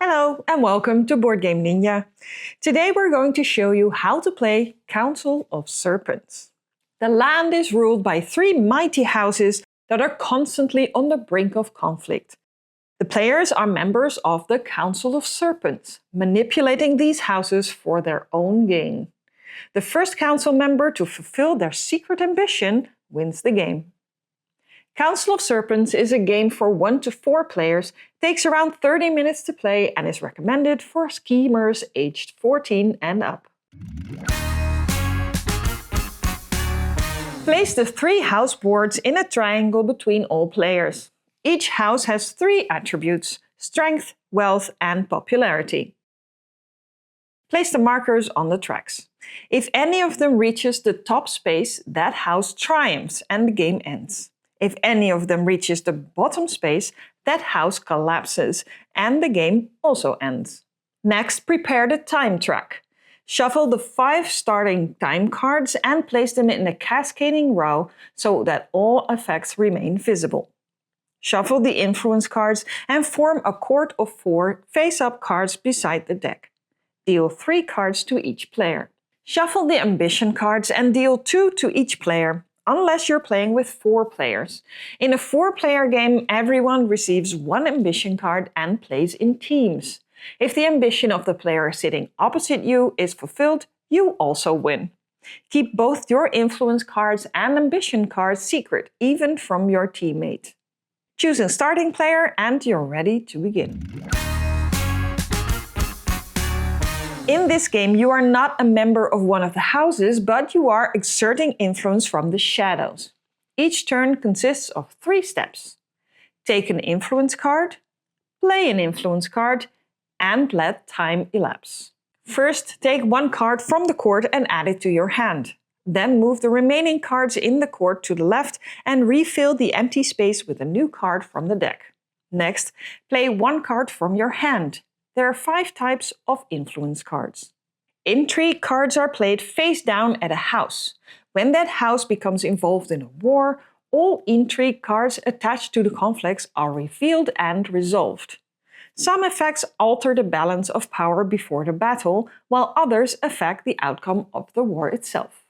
Hello and welcome to BoardgameNinja. Today we're going to show you how to play Council of Serpents. The land is ruled by three mighty houses that are constantly on the brink of conflict. The players are members of the Council of Serpents, manipulating these houses for their own gain. The first council member to fulfill their secret ambition wins the game. Council of Serpents is a game for 1 to 4 players, takes around 30 minutes to play and is recommended for schemers aged 14 and up. Place the 3 house boards in a triangle between all players. Each house has 3 attributes: strength, wealth and popularity. Place the markers on the tracks. If any of them reaches the top space, that house triumphs and the game ends. If any of them reaches the bottom space, that house collapses and the game also ends. Next, prepare the time track. Shuffle the 5 starting time cards and place them in a cascading row so that all effects remain visible. Shuffle the influence cards and form a court of 4 face-up cards beside the deck. Deal 3 cards to each player. Shuffle the ambition cards and deal 2 to each player, unless you're playing with 4 players. In a 4-player game, everyone receives 1 ambition card and plays in teams. If the ambition of the player sitting opposite you is fulfilled, you also win. Keep both your influence cards and ambition cards secret, even from your teammate. Choose a starting player and you're ready to begin. In this game, you are not a member of one of the houses, but you are exerting influence from the shadows. Each turn consists of 3 steps. Take an influence card, play an influence card, and let time elapse. First, take 1 card from the court and add it to your hand. Then move the remaining cards in the court to the left and refill the empty space with a new card from the deck. Next, play 1 card from your hand. There are 5 types of influence cards. Intrigue cards are played face down at a house. When that house becomes involved in a war, all intrigue cards attached to the conflicts are revealed and resolved. Some effects alter the balance of power before the battle, while others affect the outcome of the war itself.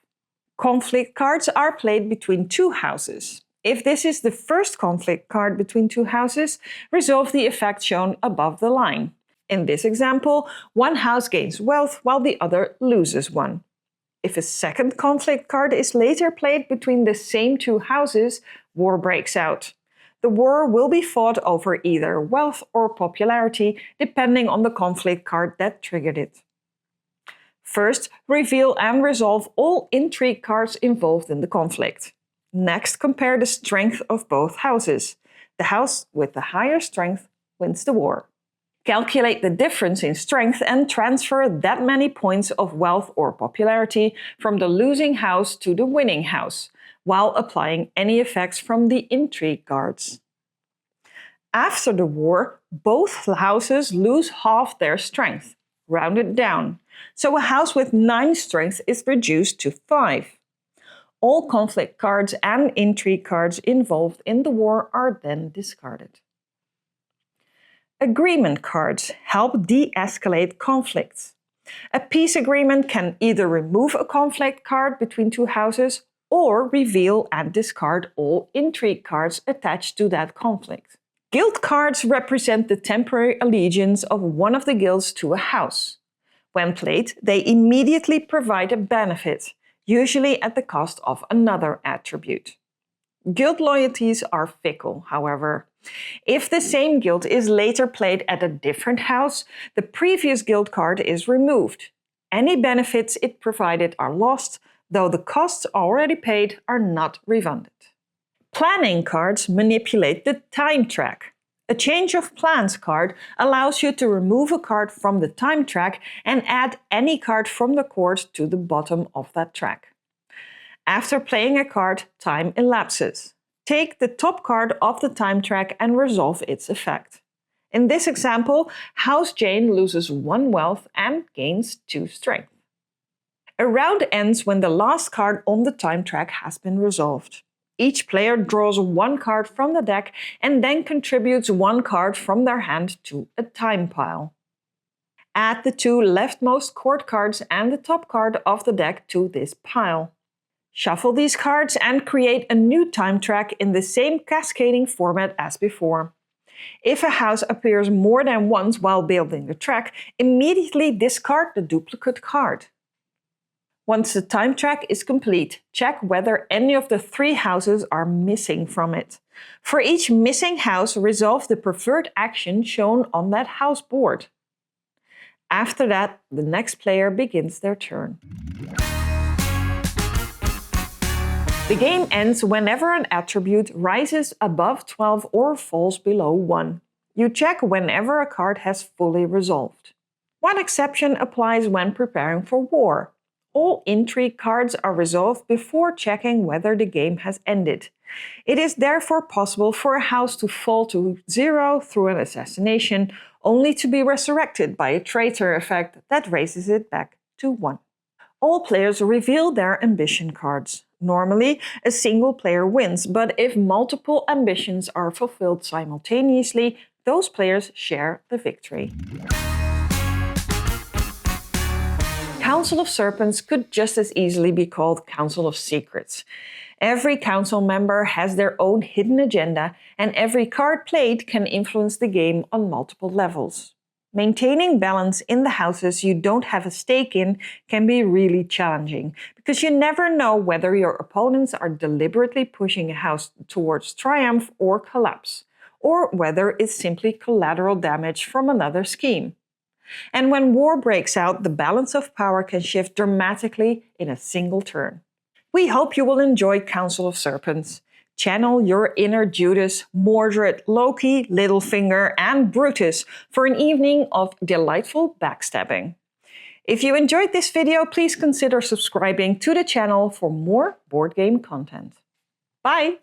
Conflict cards are played between 2 houses. If this is the first conflict card between 2 houses, resolve the effect shown above the line. In this example, 1 house gains wealth while the other loses 1. If a second conflict card is later played between the same 2 houses, war breaks out. The war will be fought over either wealth or popularity, depending on the conflict card that triggered it. First, reveal and resolve all intrigue cards involved in the conflict. Next, compare the strength of both houses. The house with the higher strength wins the war. Calculate the difference in strength and transfer that many points of wealth or popularity from the losing house to the winning house, while applying any effects from the intrigue cards. After the war, both houses lose half their strength, rounded down, so a house with 9 strength is reduced to 5. All conflict cards and intrigue cards involved in the war are then discarded. Agreement cards help de-escalate conflicts. A peace agreement can either remove a conflict card between 2 houses or reveal and discard all intrigue cards attached to that conflict. Guild cards represent the temporary allegiance of one of the guilds to a house. When played, they immediately provide a benefit, usually at the cost of another attribute. Guild loyalties are fickle, however. If the same guild is later played at a different house, the previous guild card is removed. Any benefits it provided are lost, though the costs already paid are not refunded. Planning cards manipulate the time track. A change of plans card allows you to remove a card from the time track and add any card from the court to the bottom of that track. After playing a card, time elapses. Take the top card of the time track and resolve its effect. In this example, House Jane loses 1 wealth and gains 2 strength. A round ends when the last card on the time track has been resolved. Each player draws 1 card from the deck and then contributes 1 card from their hand to a time pile. Add the 2 leftmost court cards and the top card of the deck to this pile. Shuffle these cards and create a new time track in the same cascading format as before. If a house appears more than once while building the track, immediately discard the duplicate card. Once the time track is complete, check whether any of the 3 houses are missing from it. For each missing house, resolve the preferred action shown on that house board. After that, the next player begins their turn. The game ends whenever an attribute rises above 12 or falls below 1. You check whenever a card has fully resolved. One exception applies when preparing for war. All intrigue cards are resolved before checking whether the game has ended. It is therefore possible for a house to fall to 0 through an assassination, only to be resurrected by a traitor effect that raises it back to 1. All players reveal their ambition cards. Normally, a single player wins, but if multiple ambitions are fulfilled simultaneously, those players share the victory. Council of Serpents could just as easily be called Council of Secrets. Every council member has their own hidden agenda, and every card played can influence the game on multiple levels. Maintaining balance in the houses you don't have a stake in can be really challenging, because you never know whether your opponents are deliberately pushing a house towards triumph or collapse, or whether it's simply collateral damage from another scheme. And when war breaks out, the balance of power can shift dramatically in a single turn. We hope you will enjoy Council of Serpents. Channel your inner Judas, Mordred, Loki, Littlefinger, and Brutus for an evening of delightful backstabbing. If you enjoyed this video, please consider subscribing to the channel for more board game content. Bye!